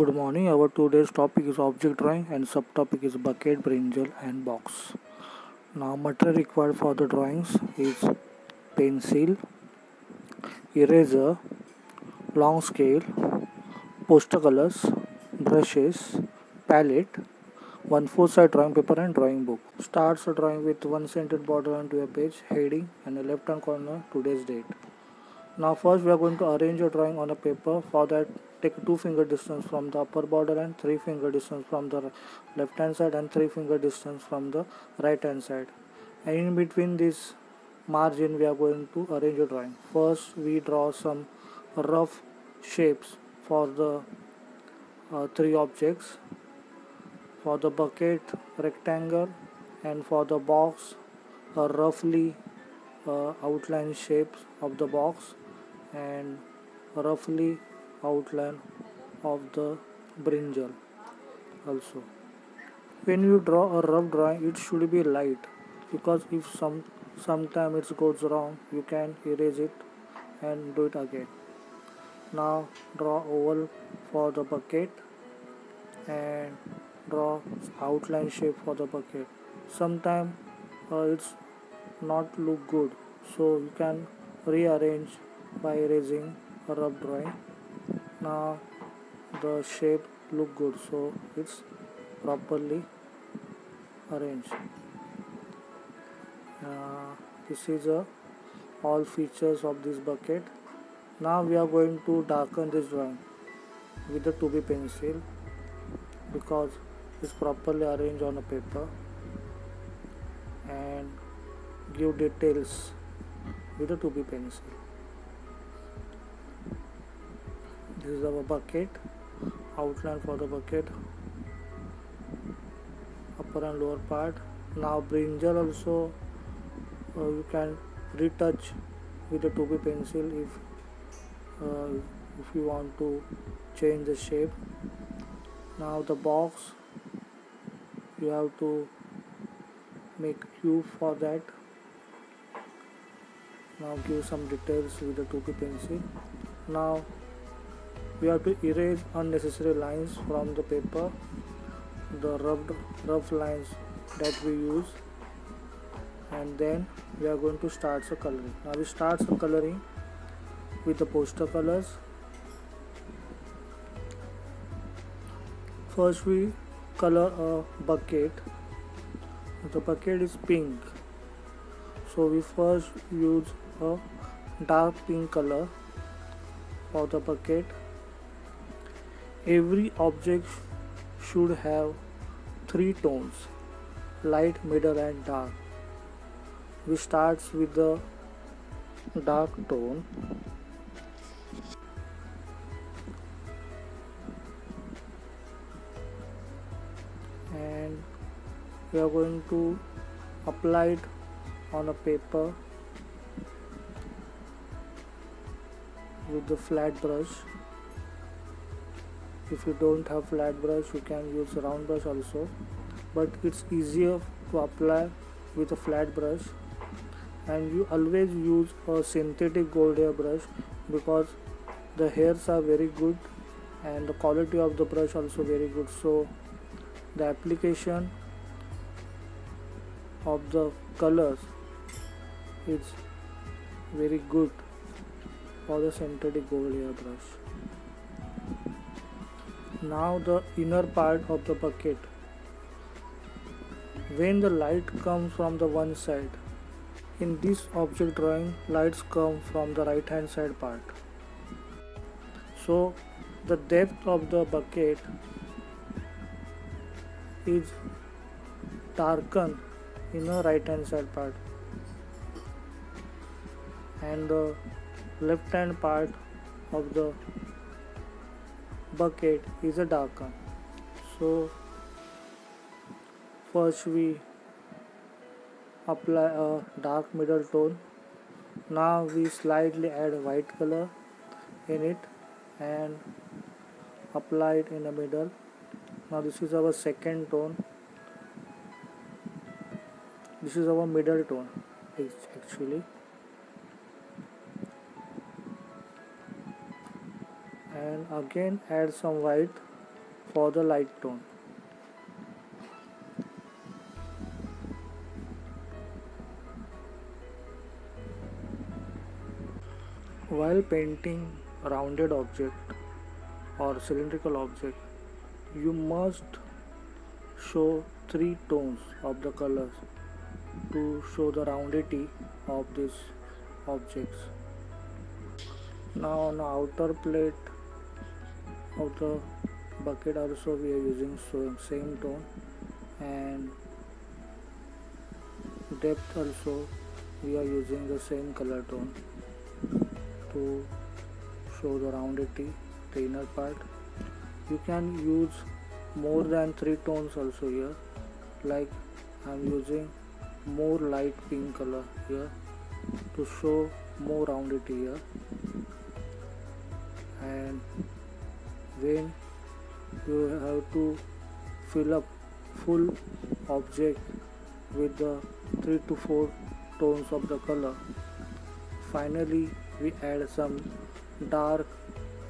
Good morning. Our today's topic is object drawing and subtopic is bucket, brinjal and box. Now material required for the drawings is pencil, eraser, long scale, poster colors, brushes, palette, one four-side drawing paper and drawing book. Starts a drawing with one centered border onto a page, heading and a left hand corner today's date. Now first we are going to arrange a drawing on a paper. For that take 2 finger distance from the upper border and 3 finger distance from the left hand side and 3 finger distance from the right hand side. And in between this margin we are going to arrange a drawing. First we draw some rough shapes for the 3 objects. For the bucket rectangle and for the box a roughly outline shapes of the box and roughly outline of the brinjal also. When you draw a rough drawing it should be light, because if sometime it goes wrong you can erase it and do it again. Now draw oval for the bucket and draw outline shape for the bucket. Sometime it's not look good, so you can rearrange by erasing a rough drawing. Now the shape look good, so it's properly arranged. This is all features of this bucket. Now we are going to darken this drawing with the 2B pencil, because it's properly arranged on a paper, and give details with a 2B pencil. This is our bucket, outline for the bucket, upper and lower part. Now brinjal also you can retouch with a 2B pencil if you want to change the shape. Now the box, you have to make cube for that. Now give some details with the 2B pencil. Now we have to erase unnecessary lines from the paper, the rough lines that we use, and then we are going to start the coloring. Now we start the coloring with the poster colors. First we color a bucket. The bucket is pink, so we first use a dark pink color for the bucket. Every object should have 3 tones: light, middle and dark. We start with the dark tone and we are going to apply it on a paper with the flat brush. If you don't have flat brush you can use round brush also, but it's easier to apply with a flat brush. And you always use a synthetic gold hair brush, because the hairs are very good and the quality of the brush also very good, so the application of the colors is very good for the synthetic gold hair brush. Now the inner part of the bucket. When the light comes from the one side, in this object drawing lights come from the right hand side part, so the depth of the bucket is darkened in the right hand side part, and the left hand part of the bucket is a darkened. So first we apply a dark middle tone. Now we slightly add white color in it and apply it in the middle. Now this is our second tone. This is our middle tone actually, and again add some white for the light tone. While painting a rounded object or cylindrical object, you must show three tones of the colors to show the roundity of these objects. Now on the outer plate of the bucket also we are using same tone, and depth also we are using the same color tone to show the roundity, the inner part. You can use more than three tones also here, like I am using more light pink color here to show more roundity here. And when you have to fill up full object with the 3 to 4 tones of the color, finally we add some dark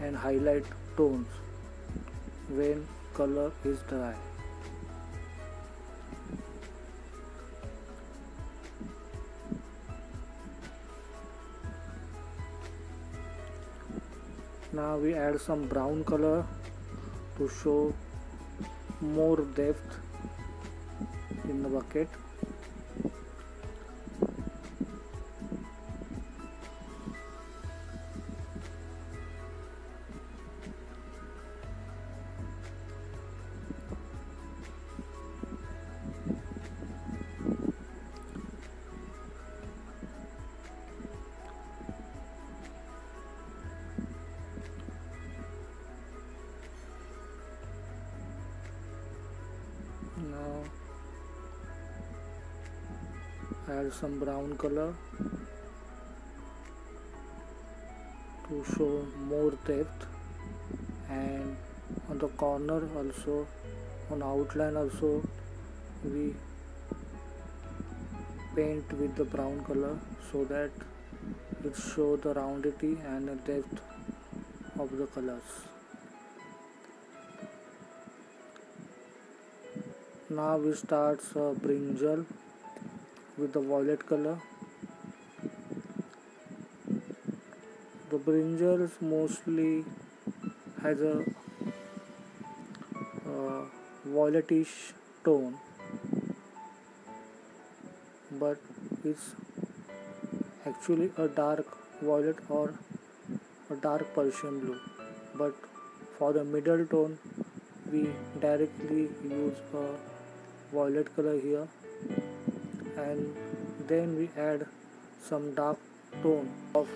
and highlight tones when color is dry. Now we add some brown color to show more depth in the bucket. Now add some brown color to show more depth, and on the corner also, on outline also we paint with the brown color so that it show the roundity and the depth of the colors. Now we start brinjal with the violet color. The brinjal mostly has a violetish tone, but it's actually a dark violet or a dark Persian blue. But for the middle tone, we directly use a violet color here, and then we add some dark tone of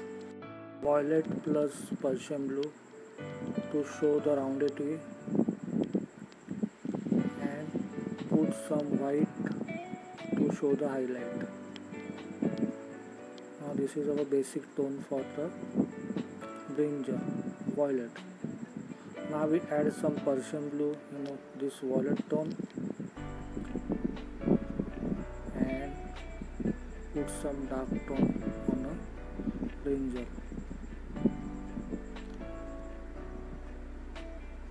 violet plus Persian blue to show the roundity, and put some white to show the highlight. Now this is our basic tone for the brinjal, violet. Now we add some Persian blue in this violet tone and put some dark tone on a brinjal.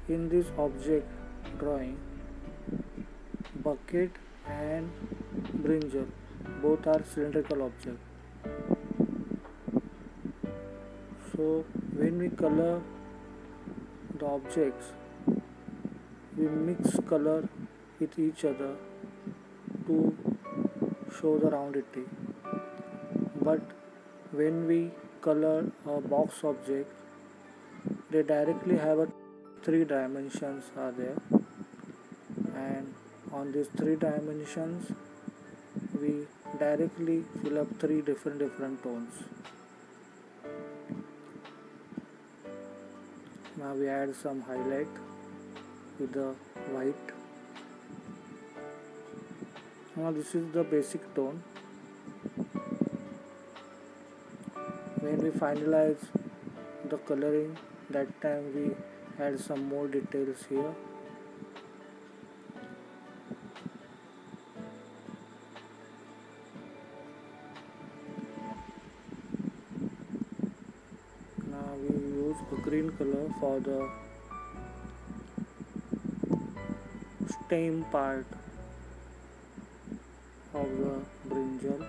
In this object drawing, bucket and brinjal both are cylindrical objects. So when we color the objects, we mix color with each other to show the roundity. But when we color a box object, they directly have a 3 dimensions are there, and on these 3 dimensions we directly fill up 3 different tones. Now we add some highlight with the white. Now this is the basic tone. When we finalize the coloring, that time we add some more details here. Now we use a green color for the stem part of the brinjal.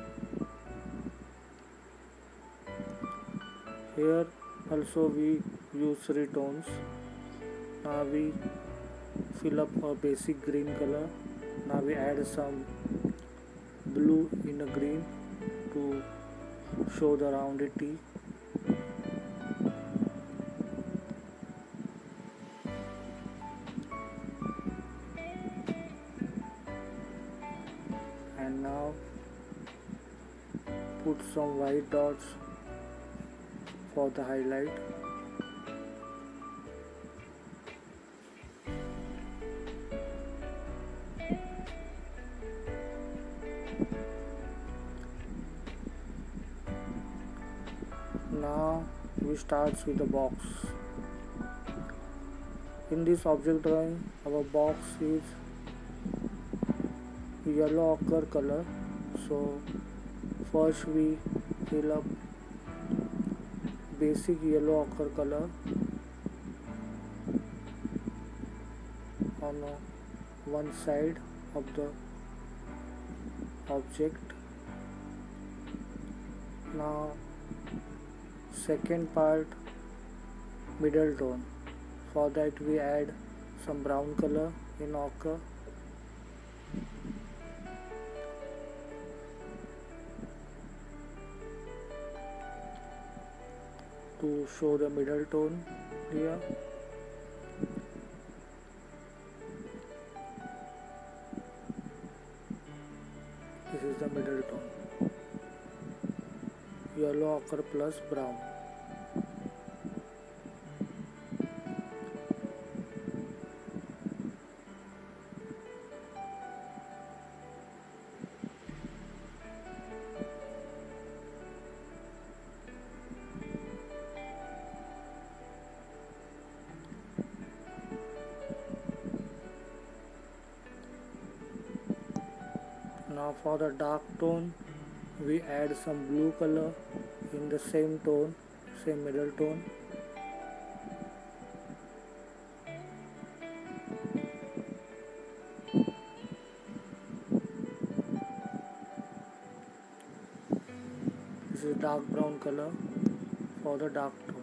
Here also we use three tones. Now we fill up a basic green color. Now we add some blue in a green to show the rounded T. And now put some white dots for the highlight. Now we start with the box. In this object drawing, our box is yellow ochre color. So first we fill up basic yellow ochre color on one side of the object. Now second part, middle tone. For that we add some brown color in ochre. To show the middle tone here. This is the middle tone. Yellow ochre plus brown. Now for the dark tone, we add some blue color in the same tone, same middle tone. This is dark brown color for the dark tone.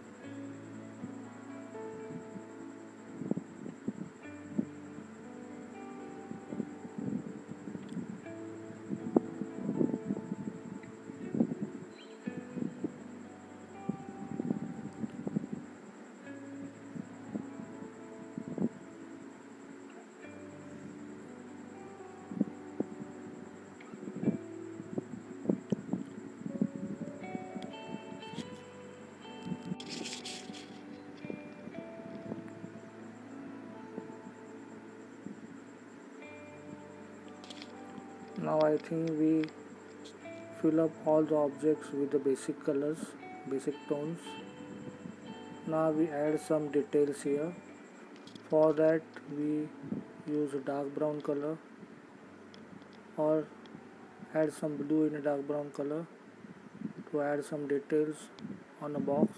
Now I think we fill up all the objects with the basic colors, basic tones. Now we add some details here. For that we use a dark brown color or add some blue in a dark brown color to add some details on a box.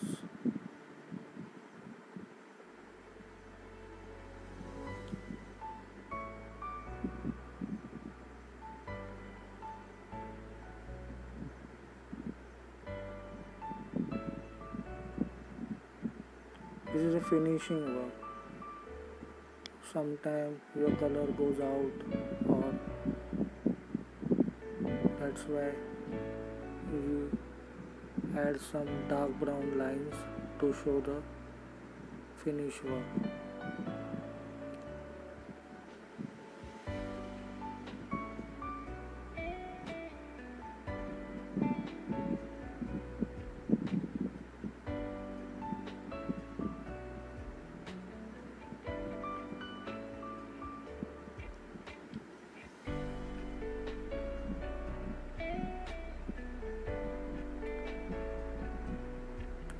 This is a finishing work. Sometimes your color goes out, or that's why you add some dark brown lines to show the finish work.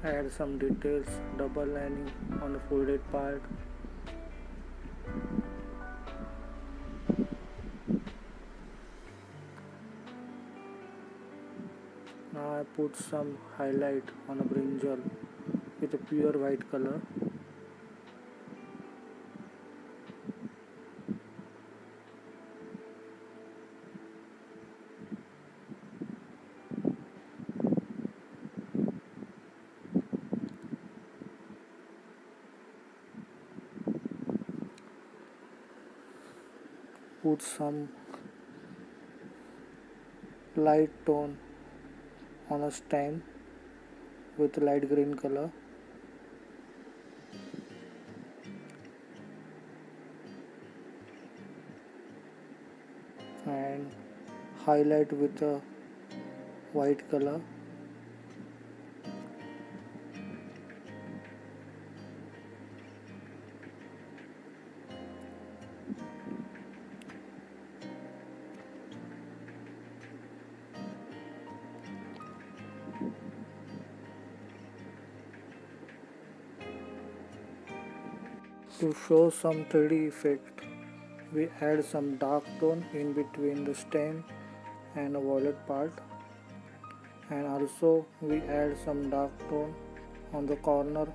Add some details, double lining on the folded part. Now I put some highlight on a brinjal with a pure white color. put some light tone on a stem with light green color, and highlight with a white color. To show some 3D effect, we add some dark tone in between the stem and a violet part, and also we add some dark tone on the corner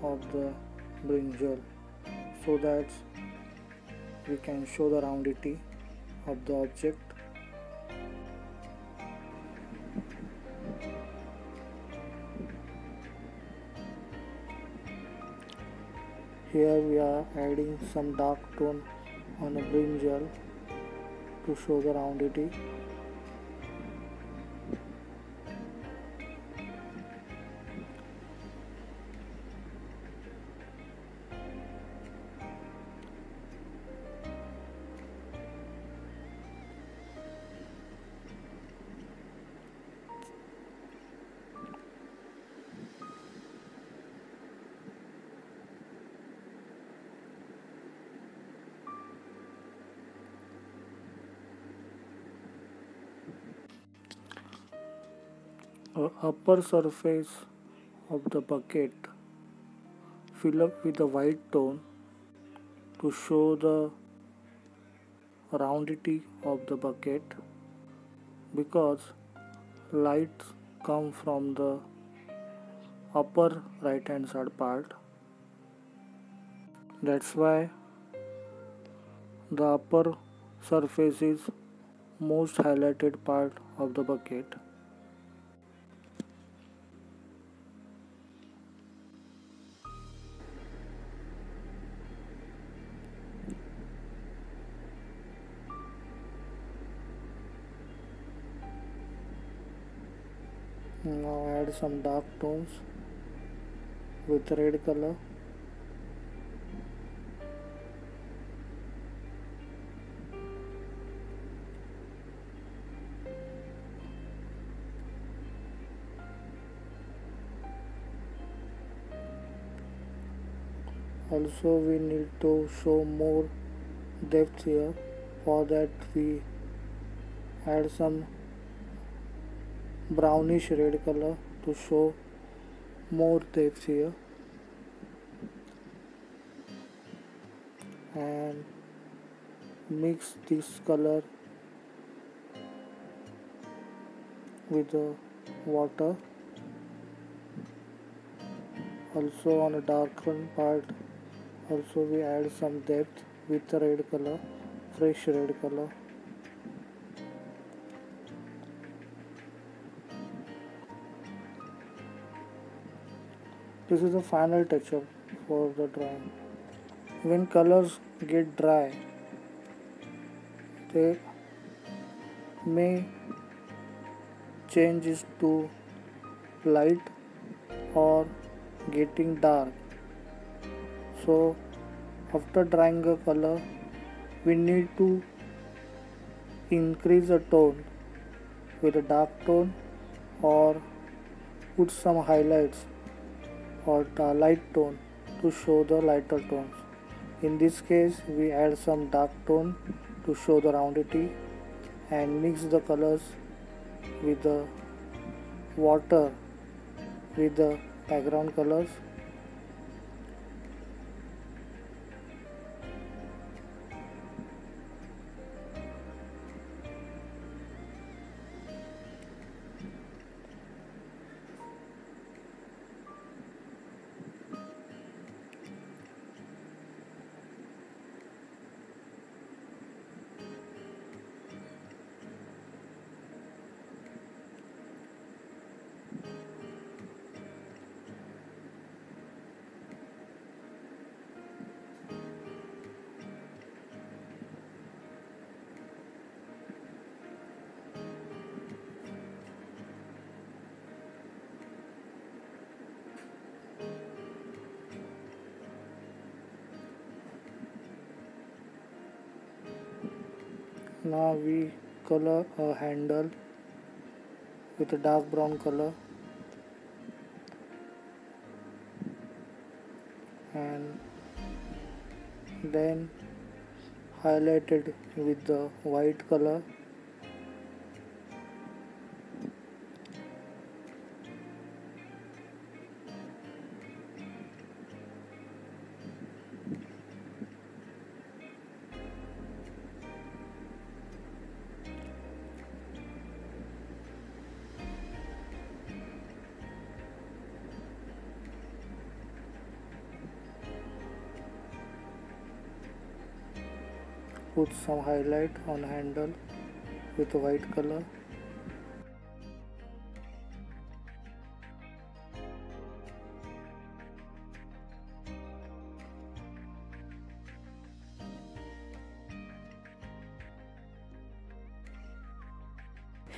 of the brinjal so that we can show the roundity of the object. Here we are adding some dark tone on a brinjal to show the roundity. Upper surface of the bucket fill up with a white tone to show the roundity of the bucket, because lights come from the upper right hand side part. That's why the upper surface is most highlighted part of the bucket. Now add some dark tones with red color. Also we need to show more depth here. For that we add some brownish red color to show more depth here, and mix this color with the water. Also on a darkened part, also we add some depth with the red color, fresh red color. This is the final touch-up for the drawing. When colors get dry, they may change to light or getting dark. So after drying a color, we need to increase the tone with a dark tone or put some highlights or the light tone to show the lighter tones. In this case we add some dark tone to show the roundity and mix the colors with the water with the background colors. Now we color a handle with a dark brown color and then highlighted with the white color. Put some highlight on handle with white color.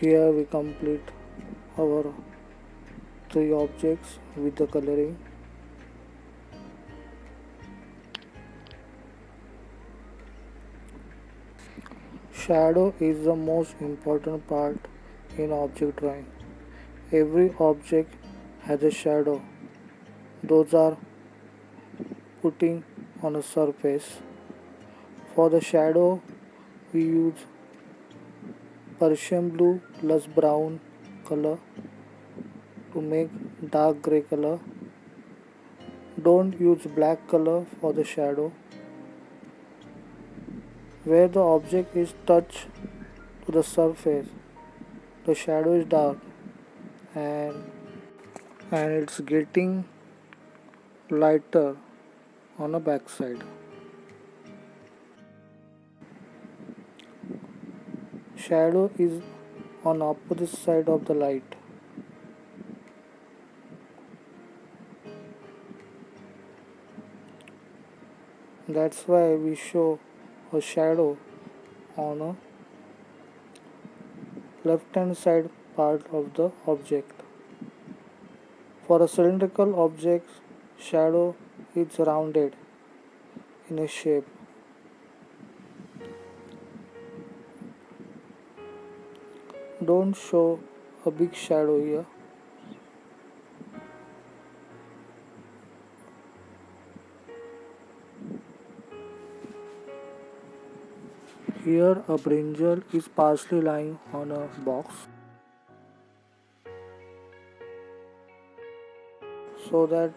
Here we complete our 3 objects with the coloring. Shadow is the most important part in object drawing. Every object has a shadow. Those are putting on a surface. For the shadow, we use Persian blue plus brown color to make dark gray color. Don't use black color for the shadow. Where the object is touched to the surface, the shadow is dark and it's getting lighter on the back side. Shadow is on opposite side of the light. That's why we show a shadow on a left hand side part of the object. For a cylindrical object, shadow is rounded in a shape. Don't show a big shadow here. Here a brinjal is partially lying on a box so that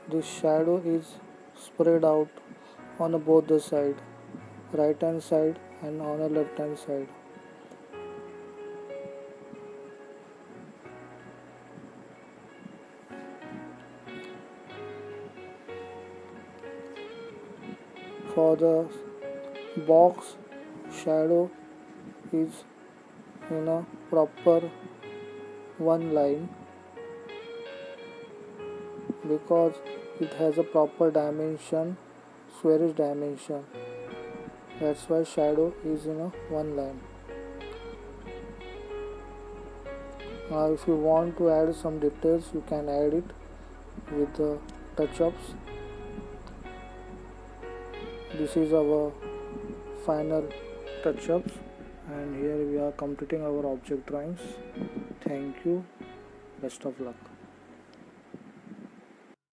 the shadow is spread out on both the side, right hand side and on the left hand side. For the box, shadow is in a proper one line because it has a proper dimension, squarish dimension. That's why shadow is in a one line. Now if you want to add some details, you can add it with the touch-ups. This is our final touch-ups and here we are completing our object drawings. Thank you. Best of luck.